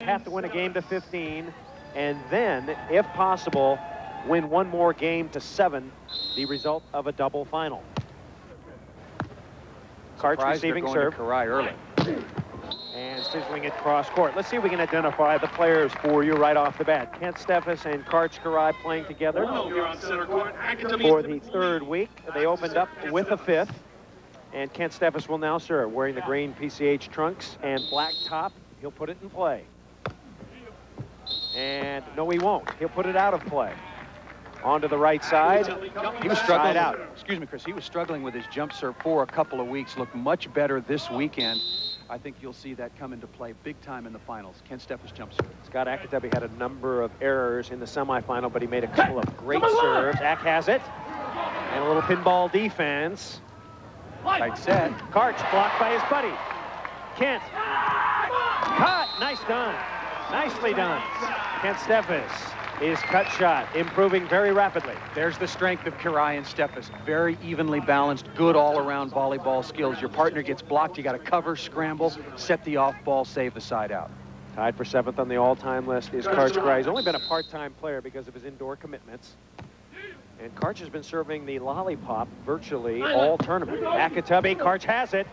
have to win a game to 15, and then, if possible, win one more game to 7, the result of a double final. KARCH receiving serve. KARCH early. And sizzling it cross court. Let's see if we can identify the players for you right off the bat. Kent Steffes and KARCH playing together for the 3rd week. They opened up with a 5th. And Kent Steffes will now serve, wearing the green PCH trunks and black top. He'll put it in play. And no, he won't. He'll put it out of play. Onto the right side. He was struggling out. Excuse me, Chris. He was struggling with his jump serve for a couple of weeks. Looked much better this weekend. I think you'll see that come into play big time in the finals. Kent Steffes jump serve. Scott Ayakatubby had a number of errors in the semifinal, but he made a couple of great serves. Ak has it. And a little pinball defense. Tight set. KARCH blocked by his buddy. Kent. Cut. Nice done. Nicely done. Kent Steffes is cut shot, improving very rapidly. There's the strength of KARCH and Steffes. Very evenly balanced, good all-around volleyball skills. Your partner gets blocked, you got to cover, scramble, set the off ball, save the side out. Tied for 7th on the all-time list is KARCH. He's only been a part-time player because of his indoor commitments. And KARCH has been serving the lollipop virtually all tournament. Ayakatubby, KARCH has it.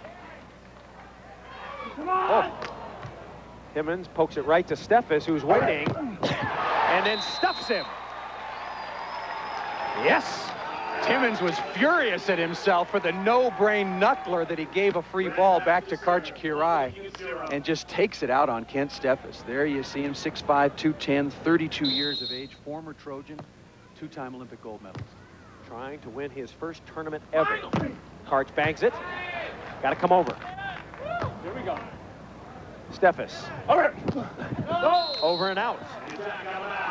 Oh. Timmons pokes it right to Steffes, who's waiting, and then stuffs him. Yes! Timmons was furious at himself for the no-brain knuckler that he gave a free ball back to KARCH and just takes it out on Kent Steffes. There you see him, 6'5", 210, 32 years of age, former Trojan, 2-time Olympic gold medalist. Trying to win his first tournament ever. KARCH bangs it. Got to come over. Here we go. Steffes. Over and out.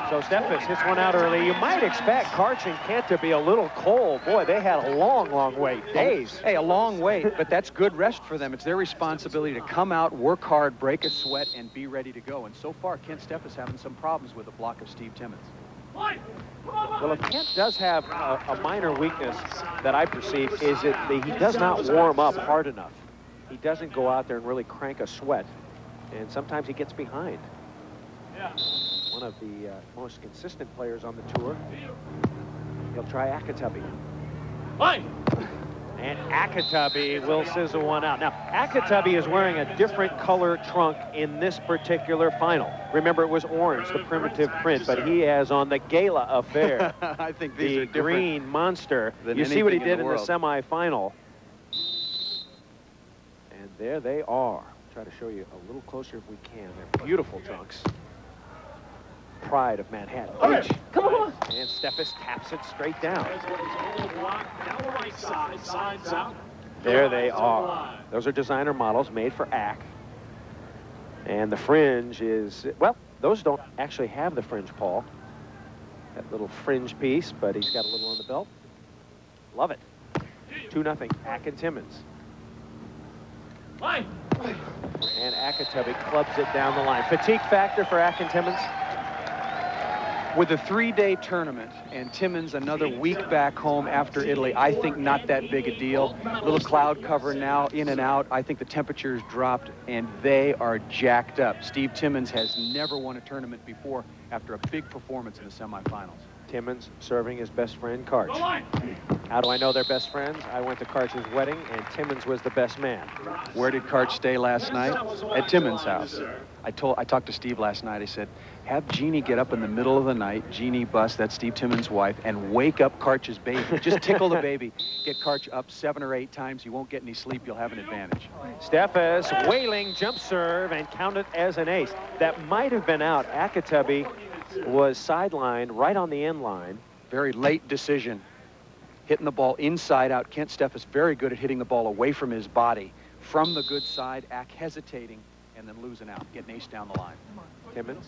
So Steffes hits one out early. You might expect KARCH and Kent to be a little cold. Boy, they had a long, long wait. Days. Hey, a long wait, but that's good rest for them. It's their responsibility to come out, work hard, break a sweat, and be ready to go. And so far, Kent Steffes having some problems with the block of Steve Timmons. Well, if Kent does have a minor weakness that I perceive is that he does not warm up hard enough. He doesn't go out there and really crank a sweat. And sometimes he gets behind. One of the most consistent players on the tour. He'll try Ayakatubby. And Ayakatubby will sizzle one out. Now, Ayakatubby is wearing a different color trunk in this particular final. Remember, it was orange, the primitive print, but he has on the gala affair. I think these are green monster. You see what he did in the semifinal. And there they are. Try to show you a little closer if we can. They're beautiful trunks. Pride of Manhattan. Come on. And Steffes taps it straight down. There they are. Those are designer models made for Ak. And the fringe is, well, those don't actually have the fringe, Paul. That little fringe piece, but he's got a little on the belt. Love it. 2-0, Ak and Timmons. And Ayakatubby clubs it down the line. Fatigue factor for Ak and Timmons? With a 3-day tournament and Timmons another week back home after Italy, I think not that big a deal. Little cloud cover now, in and out. I think the temperature's dropped and they are jacked up. Steve Timmons has never won a tournament before after a big performance in the semifinals. Timmons serving his best friend, KARCH. How do I know they're best friends? I went to KARCH's wedding, and Timmons was the best man. Where did KARCH stay last night? At Timmons' house. I talked to Steve last night. I said, have Jeannie get up in the middle of the night, Jeannie Buss, that's Steve Timmons' wife, and wake up KARCH's baby. Just tickle the baby. Get KARCH up 7 or 8 times. You won't get any sleep. You'll have an advantage. Steffes, wailing jump serve, and count it as an ace. That might have been out. Ayakatubby was sidelined right on the end line. Very late decision. Hitting the ball inside out. Kent Steffes very good at hitting the ball away from his body. From the good side, Ak hesitating and then losing out, getting ace down the line. Timmons.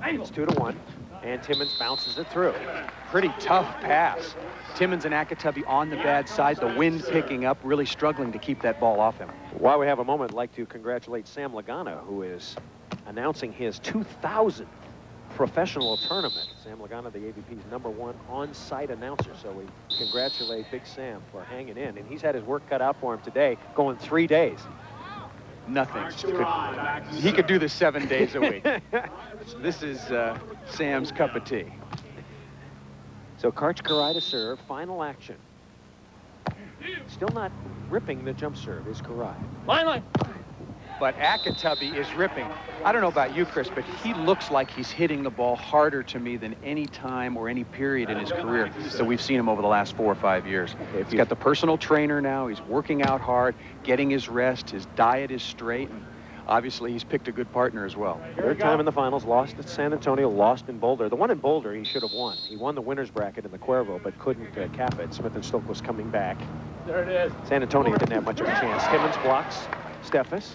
It's 2-1, and Timmons bounces it through. Pretty tough pass. Timmons and Ayakatubby on the bad side, the wind picking up, really struggling to keep that ball off him. While we have a moment, I'd like to congratulate Sam Lagana, who is announcing his 2000th professional tournament. Sam Lagana, the AVP's #1 on-site announcer. So we congratulate Big Sam for hanging in. And he's had his work cut out for him today, going 3 days. Nothing. He could do this 7 days a week. This is Sam's cup of tea. So KARCH Karai to serve, final action. Still not ripping the jump serve is Karai. Line. But Ayakatubby is ripping. I don't know about you, Chris, but he looks like he's hitting the ball harder to me than any time or any period in his career that we've seen him over the last 4 or 5 years. He's got the personal trainer now. He's working out hard, getting his rest. His diet is straight. And obviously, he's picked a good partner as well. Third time in the finals, lost at San Antonio, lost in Boulder. The one in Boulder, he should have won. He won the winner's bracket in the Cuervo, but couldn't cap it. Smith and Stoke was coming back. There it is. San Antonio didn't have much of a chance. Timmons blocks Steffes,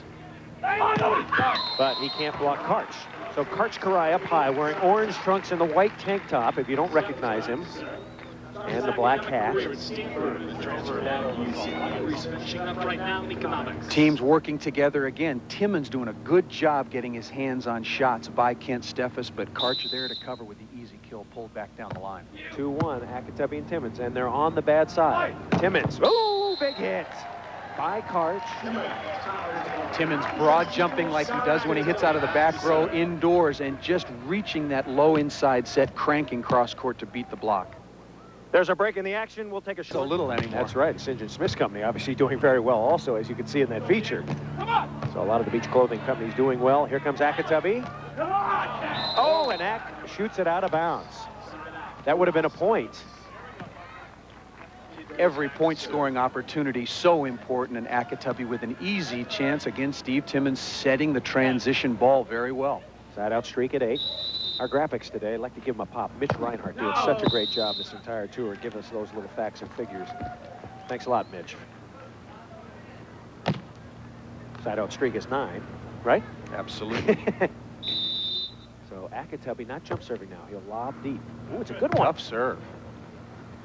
but he can't block KARCH. So KARCH Karai up high, wearing orange trunks and the white tank top, if you don't recognize him, and the black hat. Teams working together again. Timmons doing a good job getting his hands on shots by Kent Steffes, but KARCH there to cover with the easy kill pulled back down the line. 2-1, Ayakatubby and Timmons, and they're on the bad side. Timmons, ooh, big hit by KARCH. Timmons broad jumping like he does when he hits out of the back row indoors and just reaching that low inside set, cranking cross court to beat the block. There's a break in the action. We'll take a short. So little anymore. That's right. St. John Smith's company obviously doing very well also, as you can see in that feature. So a lot of the beach clothing companies doing well. Here comes Ayakatubby. Oh, and Ak shoots it out of bounds. That would have been a point. Every point scoring opportunity so important, and Ayakatubby with an easy chance against Steve Timmons, setting the transition ball very well. Side out streak at 8. Our graphics today, I'd like to give him a pop. Mitch Reinhardt doing such a great job this entire tour, giving us those little facts and figures. Thanks a lot, Mitch. Side out streak is 9, right? Absolutely. So Ayakatubby not jump serving now. He'll lob deep. Ooh, it's a good one. Tough serve.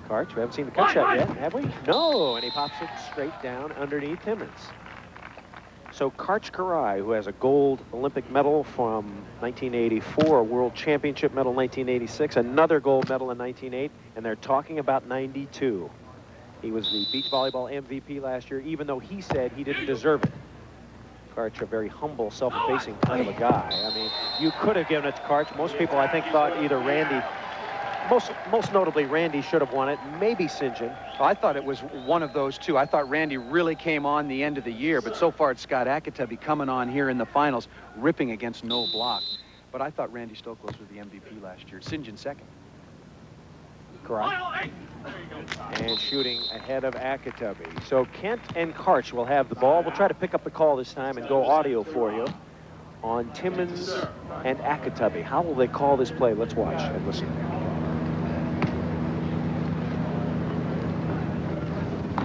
KARCH, we haven't seen the cut shot yet, have we? No, and he pops it straight down underneath Timmons. So KARCH Karai, who has a gold Olympic medal from 1984, a world championship medal in 1986, another gold medal in 1998, and they're talking about 92. He was the beach volleyball MVP last year, even though he said he didn't deserve it. KARCH, a very humble, self-effacing kind of a guy. I mean, you could have given it to KARCH. Most people, I think, thought either Randy, most notably, Randy should have won it, maybe St. John. Well, I thought it was one of those two. I thought Randy really came on the end of the year, but so far it's Scott Ayakatubby coming on here in the finals, ripping against no block. But I thought Randy Stoklos was the MVP last year. St. John second. Karai. And shooting ahead of Ayakatubby. So Kent and KARCH will have the ball. We'll try to pick up the call this time and go audio for you on Timmons and Ayakatubby. How will they call this play? Let's watch and listen.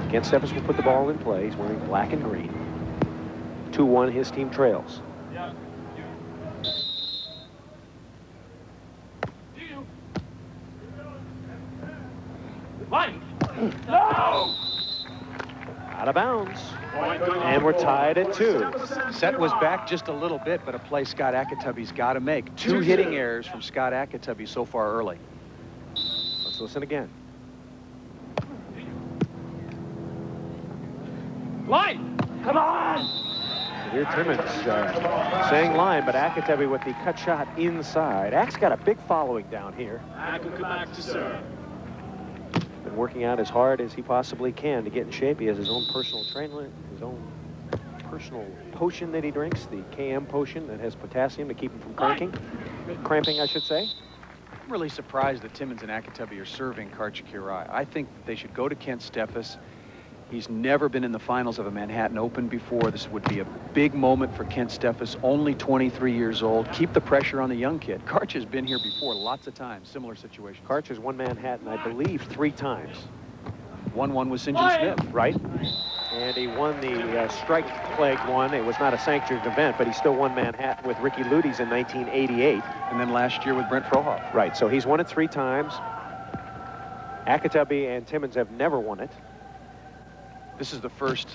Kent Steffes will put the ball in play. He's wearing black and green. 2-1, his team trails. No! Out of bounds. And we're tied at 2. Set was back just a little bit, but a play Scott Ayakatubby's got to make. 2 hitting errors from Scott Ayakatubby so far early. Let's listen again. Line! Come on! Here Timmons saying line, but Ayakatubby with the cut shot inside. Ak's got a big following down here. Ak will come back to serve. Been working out as hard as he possibly can to get in shape. He has his own personal trainer, his own personal potion that he drinks, the KM potion that has potassium to keep him from cramping, I should say. I'm really surprised that Timmons and Ayakatubby are serving KARCH Karai. I think they should go to Kent Steffes. He's never been in the finals of a Manhattan Open before. This would be a big moment for Kent Steffes, only 23 years old. Keep the pressure on the young kid. KARCH has been here before lots of times, similar situation. KARCH has won Manhattan, I believe, 3 times. 1-1 with St. John Smith. Right. And he won the strike plague one. It was not a sanctioned event, but he still won Manhattan with Ricky Ludes in 1988. And then last year with Brent Frohoff. Right, so he's won it 3 times. Ayakatubby and Timmons have never won it. This is the first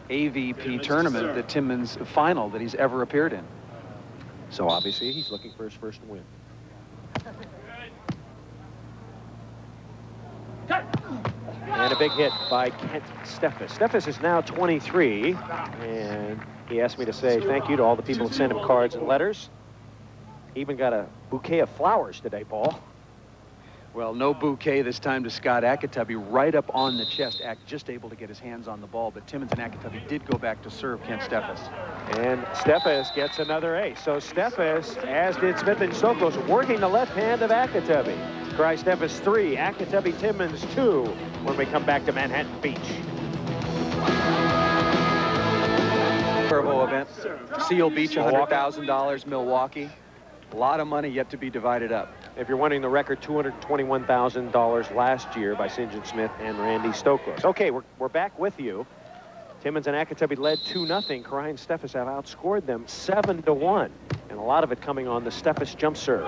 AVP tournament that Timmons final that he's ever appeared in. So obviously he's looking for his first win. And a big hit by Kent Steffes. Steffes is now 23, and He asked me to say thank you to all the people who sent him cards and letters. He even got a bouquet of flowers today, Paul. Well, no bouquet this time to Scott Ayakatubby, right up on the chest. Ack just able to get his hands on the ball, but Timmons and Ayakatubby did go back to serve Kent Steffes. And Steffes gets another ace. So Steffes, as did Smith and Stokos, working the left hand of Ayakatubby. Cry Steffes 3, Ayakatubby Timmons 2 when we come back to Manhattan Beach. Turbo event, Seal Beach, $100,000, Milwaukee. A lot of money yet to be divided up. If you're wanting the record, $221,000 last year by St. John Smith and Randy Stokos. Okay, we're back with you. Timmons and Ayakatubby led 2-0. Karai and Steffes have outscored them 7-1. And a lot of it coming on the Steffes jump serve.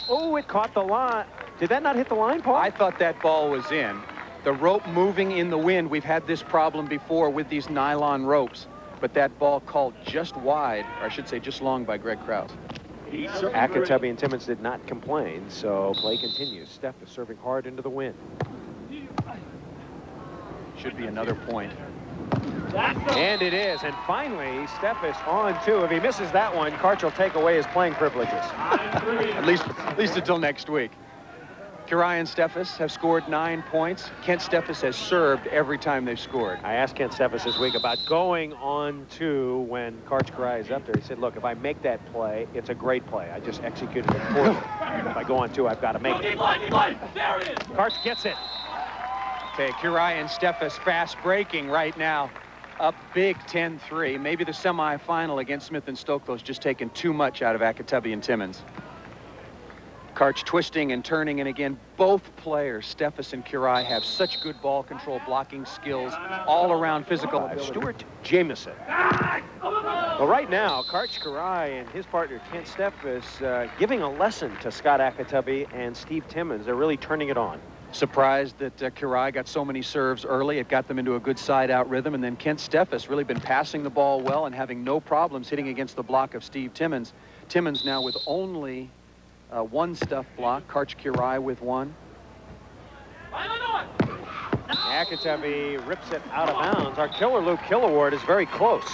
Oh, it caught the line. Did that not hit the line, Paul? I thought that ball was in. The rope moving in the wind. We've had this problem before with these nylon ropes. But that ball called just wide, or I should say just long, by Greg Krause. Ayakatubby and Timmons did not complain, so play continues. Steffes serving hard into the wind. Should be another point. And it is. And finally, Steffes on 2. If he misses that one, KARCH will take away his playing privileges. at least until next week. Karai and Steffes have scored 9 points. Kent Steffes has served every time they've scored. I asked Kent Steffes this week about going on 2 when KARCH Karai is up there. He said, look, if I make that play, it's a great play. I just executed it poorly. If I go on 2, I've got to make it. There it is. KARCH gets it. Okay, Karai and Steffes fast breaking right now. Up big 10-3. Maybe the semifinal against Smith and Stokos just taking too much out of Ayakatubby and Timmons. KARCH twisting and turning, and again, both players, Steffes and Karai, have such good ball control, blocking skills, all-around physical. Stuart Jamieson. Well, right now, KARCH Karai and his partner, Kent Steffes, giving a lesson to Scott Ayakatubby and Steve Timmons. They're really turning it on. Surprised that Karai got so many serves early. It got them into a good side-out rhythm, and then Kent Steffes really been passing the ball well and having no problems hitting against the block of Steve Timmons. Timmons now with only 1 stuff block, KARCH Karai with 1. Ayakatubby rips it out of bounds. Our Killer Luke Kill Award is very close.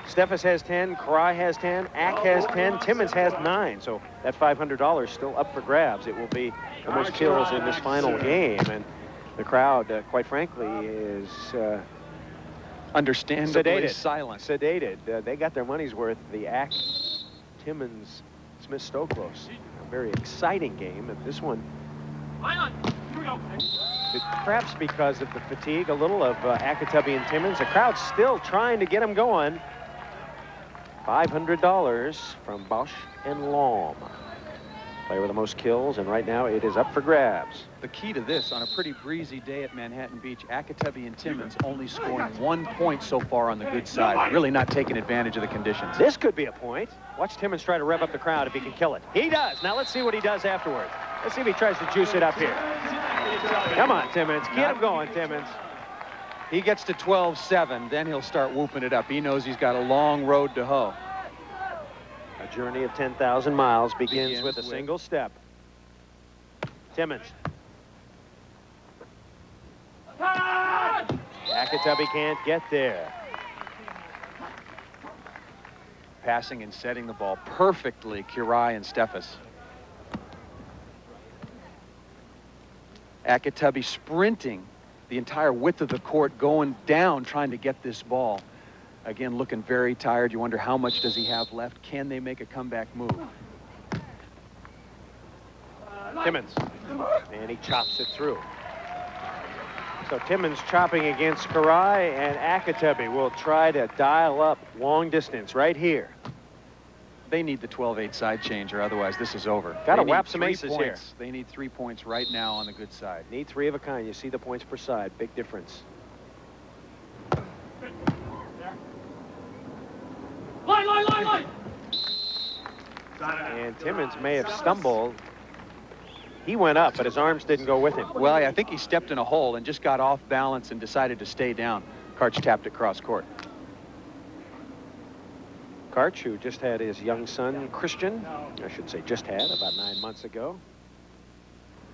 Steffes has 10, Karai has 10, Ack has 10, Timmons has 9. So that $500 still up for grabs. It will be the most kills in this final game. And the crowd, quite frankly, is understandably silent. Sedated. They got their money's worth. The Ack, Timmons, Smith Stokos. A very exciting game. And this one, perhaps because of the fatigue a little of Ayakatubby and Timmons, the crowd's still trying to get them going. $500 from Bosch and Laum. Player with the most kills, and right now it is up for grabs. The key to this, on a pretty breezy day at Manhattan Beach, Ayakatubby and Timmons only scoring 1 point so far on the good side. Really not taking advantage of the conditions. This could be a point. Watch Timmons try to rev up the crowd if he can kill it. He does. Now let's see what he does afterward. Let's see if he tries to juice it up here. Come on, Timmons. Get him going, Timmons. He gets to 12-7, then he'll start whooping it up. He knows he's got a long road to hoe. A journey of 10,000 miles begins with a single step. Timmons. Ayakatubby can't get there. Passing and setting the ball perfectly, Karai and Steffes. Ayakatubby sprinting the entire width of the court, going down, trying to get this ball. Again, looking very tired. You wonder how much does he have left? Can they make a comeback move? Timmons. And he chops it through. So Timmons chopping against Karai, and Ayakatubby will try to dial up long distance right here. They need the 12-8 side change, or otherwise this is over. Got to whap some aces here. They need 3 points right now on the good side. Need 3 of a kind. You see the points per side. Big difference. Line. And Timmons may have stumbled. He went up, but his arms didn't go with him. Well, I think he stepped in a hole and just got off balance and decided to stay down. KARCH tapped it cross court. KARCH, who just had his young son, Christian, I should say just had, about 9 months ago.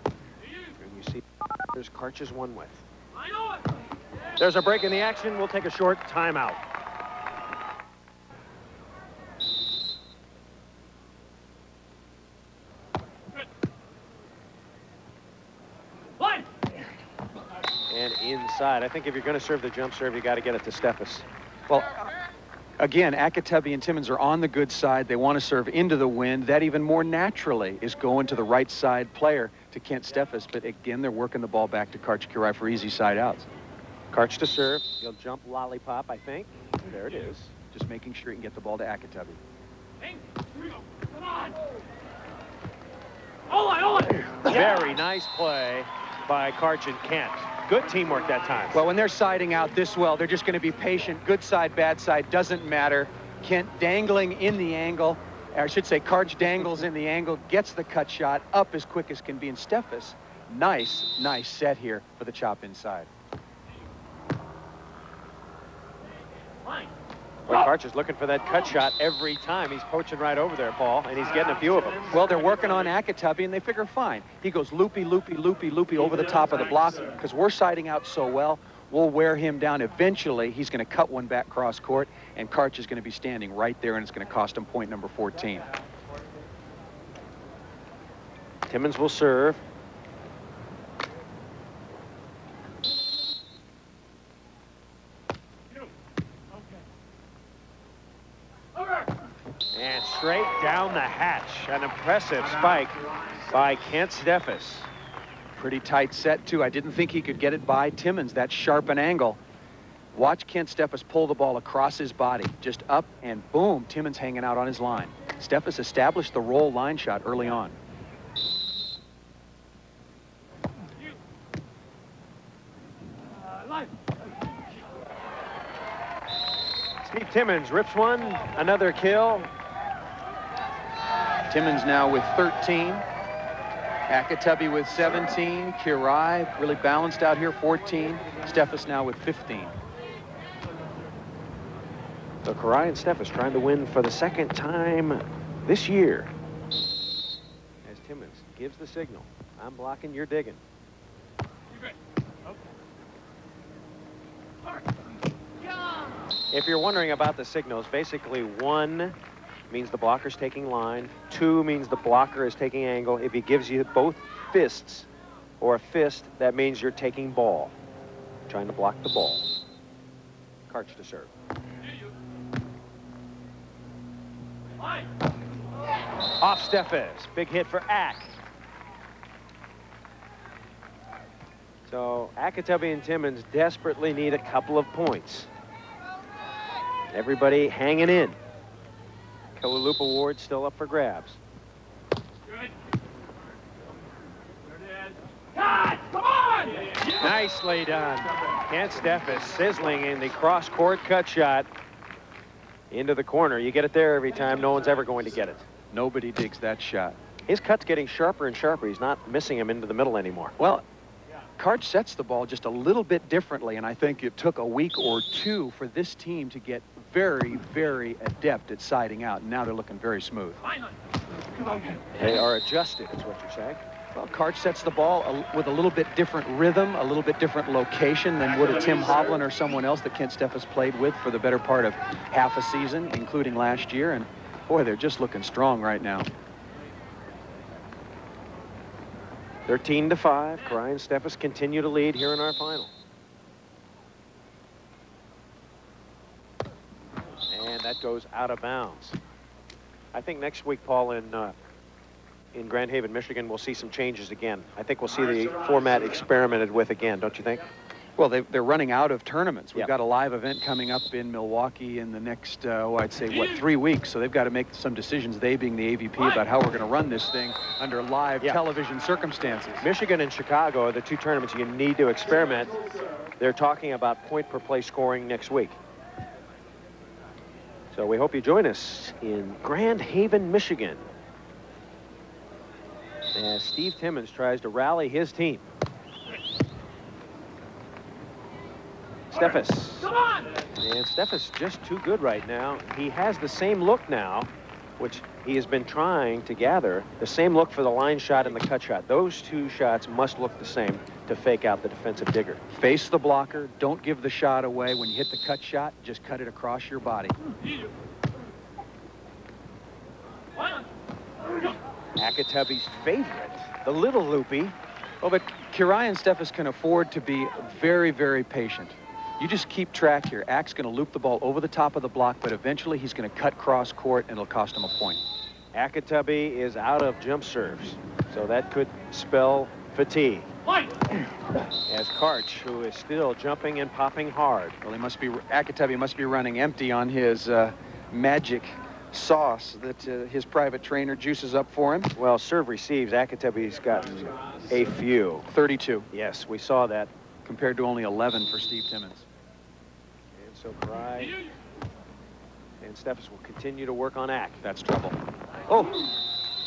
And you see, there's KARCH's 1 with. There's a break in the action. We'll take a short timeout. inside. I think if you're going to serve the jump serve, you got to get it to Steffes. Well, again, Ayakatubby and Timmons are on the good side. They want to serve into the wind. That even more naturally is going to the right side player, to Kent Steffes. But again, they're working the ball back to KARCH Kirai for easy side outs. KARCH to serve. He'll jump lollipop, I think. There it is. Just making sure he can get the ball to Ayakatubby. Here we go. Come on. Hold on. Very nice play by KARCH and Kent. Good teamwork that time. Well, when they're siding out this well, they're just going to be patient. Good side, bad side, doesn't matter. Kent dangling in the angle. Or I should say KARCH dangles in the angle, gets the cut shot up as quick as can be. And Steffes, nice set here for the chop inside. Well, KARCH is looking for that cut shot every time. He's poaching right over there, Paul, and he's getting a few of them. Well, they're working on Ayakatubby, and they figure, fine. He goes loopy over the top of the block, because we're siding out so well, we'll wear him down. Eventually, he's going to cut one back cross court, and KARCH is going to be standing right there, and it's going to cost him point number 14. Timmons will serve. And straight down the hatch. An impressive spike by Kent Steffes. Pretty tight set, too. I didn't think he could get it by Timmons. That sharp an angle. Watch Kent Steffes pull the ball across his body. Just up and boom, Timmons hanging out on his line. Steffes established the roll line shot early on. Steve Timmons rips one, another kill. Timmons now with 13. Ayakatubby with 17. Kirai really balanced out here, 14. Steffes now with 15. So Kirai and Steffes trying to win for the second time this year. As Timmons gives the signal. I'm blocking, you're digging. If you're wondering about the signals, basically 1 means the blocker's taking line, 2 means the blocker is taking angle. If he gives you both fists or a fist, that means you're taking ball, trying to block the ball. KARCH to serve. Off Steffes, big hit for Ack. So Ayakatubby and Timmons desperately need a couple of points. Everybody hanging in. Loop Award still up for grabs. Good. Come on! Nicely done. Kent Steffes sizzling in the cross-court cut shot into the corner. You get it there every time. No one's ever going to get it. Nobody digs that shot. His cut's getting sharper and sharper. He's not missing him into the middle anymore. Well, KARCH sets the ball just a little bit differently, and I think it took a week or 2 for this team to get very adept at siding out, and now they're looking very smooth. They are adjusted, is what you're saying. Well, KARCH sets the ball with a little bit different rhythm, a little bit different location than would a Tim Hovland or someone else that Kent Steffes played with for the better part of half a season, including last year, and boy, they're just looking strong right now. 13-5. Kirai and Steffes continue to lead here in our final. And that goes out of bounds. I think next week, Paul, in Grand Haven, Michigan, we'll see some changes again. I think we'll see the format experimented with again, don't you think? Well, they're running out of tournaments. We've got a live event coming up in Milwaukee in the next, I'd say, what, 3 weeks. So they've got to make some decisions, they being the AVP, about how we're going to run this thing under live television circumstances. Michigan and Chicago are the 2 tournaments you need to experiment. They're talking about point-per-play scoring next week. So we hope you join us in Grand Haven, Michigan, as Steve Timmons tries to rally his team. Steffes. Come on! And Steffes just too good right now. He has the same look now, which he has been trying to gather, the same look for the line shot and the cut shot. Those 2 shots must look the same to fake out the defensive digger. Face the blocker. Don't give the shot away. When you hit the cut shot, just cut it across your body. Ayakatubby's favorite, the little loopy. Oh, but Kirian Steffes can afford to be very, very patient. You just keep track here. Ak's going to loop the ball over the top of the block, but eventually he's going to cut cross court, and it'll cost him a point. Ayakatubby is out of jump serves, so that could spell fatigue. As KARCH, who is still jumping and popping hard. Well, Ayakatubby must be running empty on his magic sauce that his private trainer juices up for him. Well, serve receives, Ayakatubby's gotten a few. 32. Yes, we saw that. Compared to only 11 for Steve Timmons. And so Karai and Steffes will continue to work on Ak. That's trouble. Oh,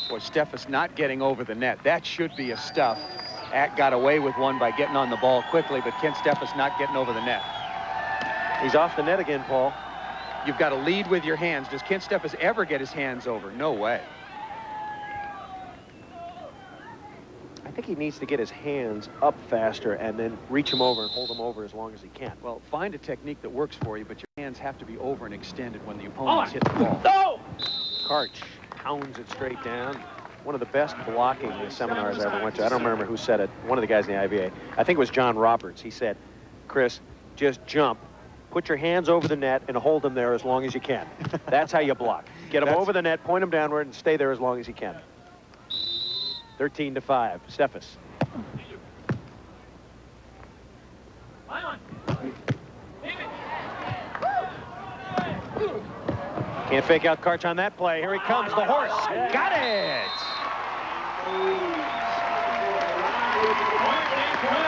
boy, Steffes not getting over the net. That should be a stuff. Ak got away with one by getting on the ball quickly, but Kent Steffes not getting over the net. He's off the net again, Paul. You've got to lead with your hands. Does Kent Steffes ever get his hands over? No way. I think he needs to get his hands up faster and then reach him over and hold him over as long as he can. Well, find a technique that works for you, but your hands have to be over and extended when the opponent's hit the ball. No! KARCH pounds it straight down. One of the best blocking seminars I ever went to. I don't remember who said it. One of the guys in the IVA. I think it was John Roberts. He said, Chris, just jump, put your hands over the net, and hold them there as long as you can. That's how you block. Get them over the net, point them downward, and stay there as long as you can. 13-5, Steffes. Can't fake out KARCH on that play. Here he comes, the horse. Got it!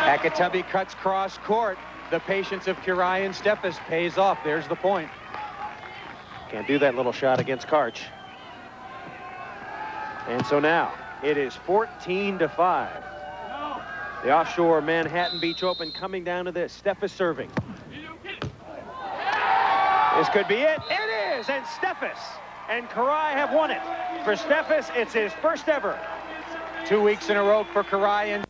Ayakatubby cuts cross court. The patience of Kirian Steffes pays off. There's the point. Can't do that little shot against KARCH. And so now, it is 14-5. The offshore Manhattan Beach Open coming down to this. Steffes serving. This could be it. It is, and Steffes and Karai have won it. For Steffes, it's his first ever. 2 weeks in a row for Kirian.